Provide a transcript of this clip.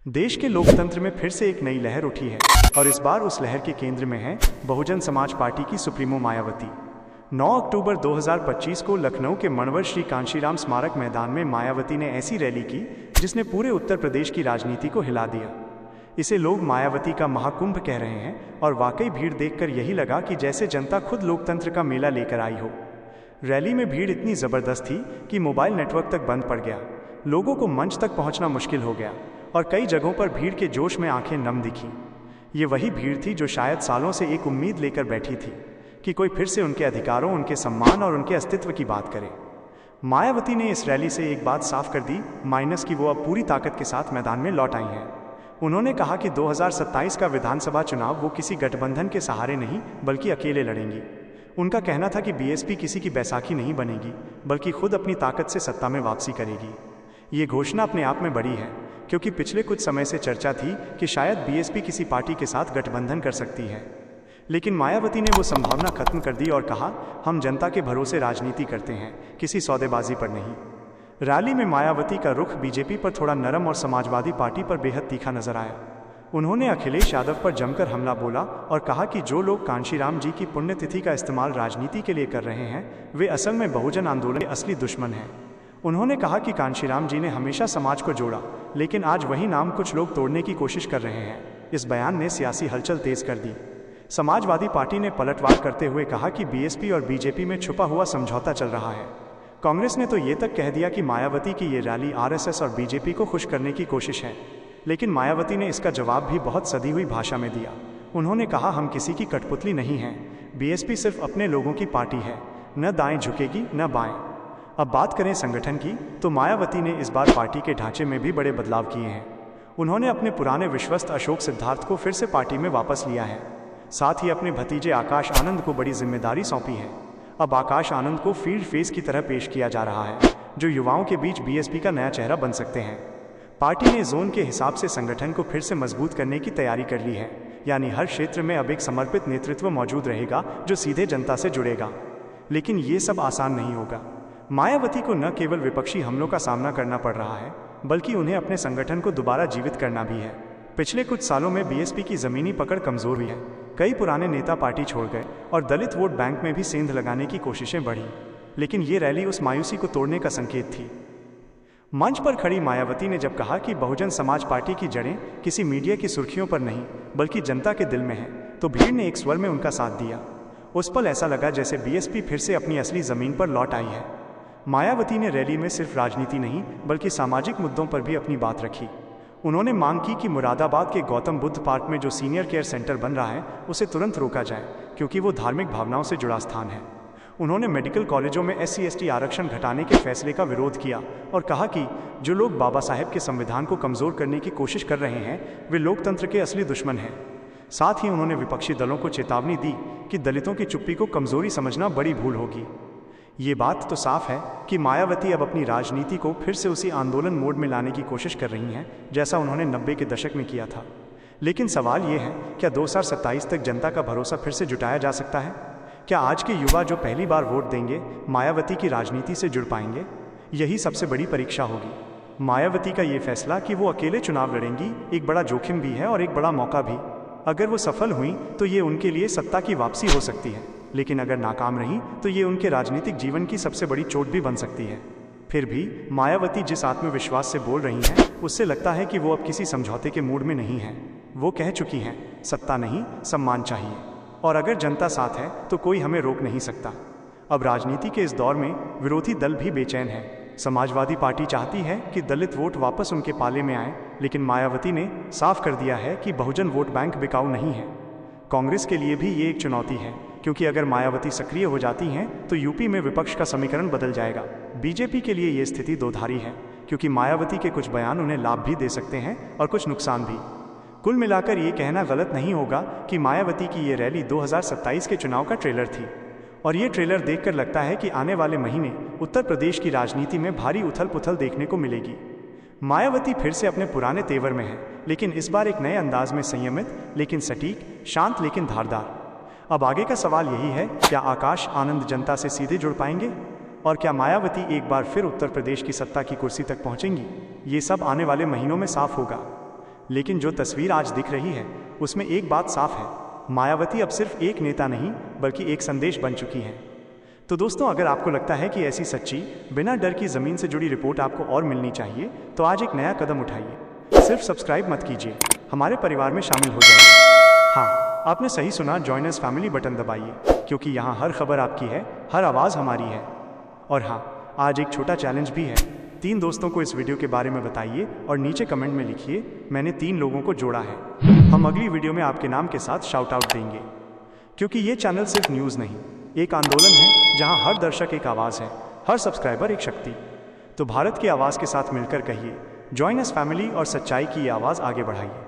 देश के लोकतंत्र में फिर से एक नई लहर उठी है और इस बार उस लहर के केंद्र में है बहुजन समाज पार्टी की सुप्रीमो मायावती। 9 अक्टूबर 2025 को लखनऊ के मणवर श्री कांशीराम स्मारक मैदान में मायावती ने ऐसी रैली की जिसने पूरे उत्तर प्रदेश की राजनीति को हिला दिया। इसे लोग मायावती का महाकुंभ कह रहे हैं और वाकई भीड़ देखकर यही लगा कि जैसे जनता खुद लोकतंत्र का मेला लेकर आई हो। रैली में भीड़ इतनी ज़बरदस्त थी कि मोबाइल नेटवर्क तक बंद पड़ गया, लोगों को मंच तक पहुंचना मुश्किल हो गया और कई जगहों पर भीड़ के जोश में आंखें नम दिखीं। ये वही भीड़ थी जो शायद सालों से एक उम्मीद लेकर बैठी थी कि कोई फिर से उनके अधिकारों, उनके सम्मान और उनके अस्तित्व की बात करे। मायावती ने इस रैली से एक बात साफ कर दी, माइनस कि वो अब पूरी ताकत के साथ मैदान में लौट आई हैं। उन्होंने कहा कि 2027 का विधानसभा चुनाव वो किसी गठबंधन के सहारे नहीं बल्कि अकेले लड़ेंगी। उनका कहना था कि बीएसपी किसी की बैसाखी नहीं बनेगी बल्कि खुद अपनी ताकत से सत्ता में वापसी करेगी। ये घोषणा अपने आप में बड़ी है क्योंकि पिछले कुछ समय से चर्चा थी कि शायद बीएसपी किसी पार्टी के साथ गठबंधन कर सकती है, लेकिन मायावती ने वो संभावना खत्म कर दी और कहा, हम जनता के भरोसे राजनीति करते हैं, किसी सौदेबाजी पर नहीं। रैली में मायावती का रुख बीजेपी पर थोड़ा नरम और समाजवादी पार्टी पर बेहद तीखा नजर आया। उन्होंने अखिलेश यादव पर जमकर हमला बोला और कहा कि जो लोग कांशीराम जी की पुण्यतिथि का इस्तेमाल राजनीति के लिए कर रहे हैं वे असल में बहुजन आंदोलन के असली दुश्मन हैं। उन्होंने कहा कि कांशीराम जी ने हमेशा समाज को जोड़ा, लेकिन आज वही नाम कुछ लोग तोड़ने की कोशिश कर रहे हैं। इस बयान ने सियासी हलचल तेज कर दी। समाजवादी पार्टी ने पलटवार करते हुए कहा कि बीएसपी और बीजेपी में छुपा हुआ समझौता चल रहा है। कांग्रेस ने तो ये तक कह दिया कि मायावती की ये रैली आरएसएस और बीजेपी को खुश करने की कोशिश है, लेकिन मायावती ने इसका जवाब भी बहुत सधी हुई भाषा में दिया। उन्होंने कहा, हम किसी की कठपुतली नहीं हैं, बीएसपी सिर्फ अपने लोगों की पार्टी है, न दाएं झुकेगी न बाएं। अब बात करें संगठन की, तो मायावती ने इस बार पार्टी के ढांचे में भी बड़े बदलाव किए हैं। उन्होंने अपने पुराने विश्वस्त अशोक सिद्धार्थ को फिर से पार्टी में वापस लिया है, साथ ही अपने भतीजे आकाश आनंद को बड़ी जिम्मेदारी सौंपी है। अब आकाश आनंद को फील्ड फेस की तरह पेश किया जा रहा है, जो युवाओं के बीच बीएसपी का नया चेहरा बन सकते हैं। पार्टी ने जोन के हिसाब से संगठन को फिर से मजबूत करने की तैयारी कर ली है, यानी हर क्षेत्र में अब एक समर्पित नेतृत्व मौजूद रहेगा जो सीधे जनता से जुड़ेगा। लेकिन ये सब आसान नहीं होगा। मायावती को न केवल विपक्षी हमलों का सामना करना पड़ रहा है, बल्कि उन्हें अपने संगठन को दोबारा जीवित करना भी है। पिछले कुछ सालों में बीएसपी की ज़मीनी पकड़ कमज़ोर हुई है, कई पुराने नेता पार्टी छोड़ गए और दलित वोट बैंक में भी सेंध लगाने की कोशिशें बढ़ी, लेकिन ये रैली उस मायूसी को तोड़ने का संकेत थी। मंच पर खड़ी मायावती ने जब कहा कि बहुजन समाज पार्टी की जड़ें किसी मीडिया की सुर्खियों पर नहीं बल्कि जनता के दिल में है, तो भीड़ ने एक स्वर में उनका साथ दिया। उस पल ऐसा लगा जैसे बीएसपी फिर से अपनी असली ज़मीन पर लौट आई है। मायावती ने रैली में सिर्फ राजनीति नहीं बल्कि सामाजिक मुद्दों पर भी अपनी बात रखी। उन्होंने मांग की कि मुरादाबाद के गौतम बुद्ध पार्क में जो सीनियर केयर सेंटर बन रहा है उसे तुरंत रोका जाए, क्योंकि वो धार्मिक भावनाओं से जुड़ा स्थान है। उन्होंने मेडिकल कॉलेजों में SC/ST आरक्षण घटाने के फैसले का विरोध किया और कहा कि जो लोग बाबा साहेब के संविधान को कमज़ोर करने की कोशिश कर रहे हैं वे लोकतंत्र के असली दुश्मन हैं। साथ ही उन्होंने विपक्षी दलों को चेतावनी दी कि दलितों की चुप्पी को कमज़ोरी समझना बड़ी भूल होगी। ये बात तो साफ है कि मायावती अब अपनी राजनीति को फिर से उसी आंदोलन मोड में लाने की कोशिश कर रही हैं जैसा उन्होंने 90 के दशक में किया था। लेकिन सवाल ये है, क्या 2027 तक जनता का भरोसा फिर से जुटाया जा सकता है? क्या आज के युवा जो पहली बार वोट देंगे मायावती की राजनीति से जुड़ पाएंगे? यही सबसे बड़ी परीक्षा होगी। मायावती का ये फैसला कि वो अकेले चुनाव लड़ेंगी एक बड़ा जोखिम भी है और एक बड़ा मौका भी। अगर वो सफल हुई तो ये उनके लिए सत्ता की वापसी हो सकती है, लेकिन अगर नाकाम रही तो ये उनके राजनीतिक जीवन की सबसे बड़ी चोट भी बन सकती है। फिर भी मायावती जिस आत्मविश्वास से बोल रही हैं उससे लगता है कि वो अब किसी समझौते के मूड में नहीं है। वो कह चुकी हैं, सत्ता नहीं सम्मान चाहिए, और अगर जनता साथ है तो कोई हमें रोक नहीं सकता। अब राजनीति के इस दौर में विरोधी दल भी बेचैन है। समाजवादी पार्टी चाहती है कि दलित वोट वापस उनके पाले में आए, लेकिन मायावती ने साफ कर दिया है कि बहुजन वोट बैंक बिकाऊ नहीं है। कांग्रेस के लिए भी ये एक चुनौती है, क्योंकि अगर मायावती सक्रिय हो जाती हैं तो यूपी में विपक्ष का समीकरण बदल जाएगा। बीजेपी के लिए ये स्थिति दोधारी है, क्योंकि मायावती के कुछ बयान उन्हें लाभ भी दे सकते हैं और कुछ नुकसान भी। कुल मिलाकर ये कहना गलत नहीं होगा कि मायावती की ये रैली 2027 के चुनाव का ट्रेलर थी, और ये ट्रेलर देखकर लगता है कि आने वाले महीने उत्तर प्रदेश की राजनीति में भारी उथल पुथल देखने को मिलेगी। मायावती फिर से अपने पुराने तेवर में है, लेकिन इस बार एक नए अंदाज में, संयमित लेकिन सटीक, शांत लेकिन धारदार। अब आगे का सवाल यही है, क्या आकाश आनंद जनता से सीधे जुड़ पाएंगे और क्या मायावती एक बार फिर उत्तर प्रदेश की सत्ता की कुर्सी तक पहुंचेंगी? ये सब आने वाले महीनों में साफ होगा। लेकिन जो तस्वीर आज दिख रही है उसमें एक बात साफ है, मायावती अब सिर्फ एक नेता नहीं बल्कि एक संदेश बन चुकी हैं। तो दोस्तों, अगर आपको लगता है कि ऐसी सच्ची, बिना डर की ज़मीन से जुड़ी रिपोर्ट आपको और मिलनी चाहिए तो आज एक नया कदम उठाइए। सिर्फ सब्सक्राइब मत कीजिए, हमारे परिवार में शामिल हो जाइए। हाँ, आपने सही सुना, जॉइन अस फैमिली बटन दबाइए, क्योंकि यहाँ हर खबर आपकी है, हर आवाज़ हमारी है। और हाँ, आज एक छोटा चैलेंज भी है। 3 दोस्तों को इस वीडियो के बारे में बताइए और नीचे कमेंट में लिखिए मैंने 3 लोगों को जोड़ा है। हम अगली वीडियो में आपके नाम के साथ शाउट आउट देंगे, क्योंकि ये चैनल सिर्फ न्यूज़ नहीं, एक आंदोलन है जहां हर दर्शक एक आवाज़ है, हर सब्सक्राइबर एक शक्ति। तो भारत की आवाज़ के साथ मिलकर कहिए, जॉइन अस फैमिली और सच्चाई की ये आवाज़ आगे बढ़ाइए।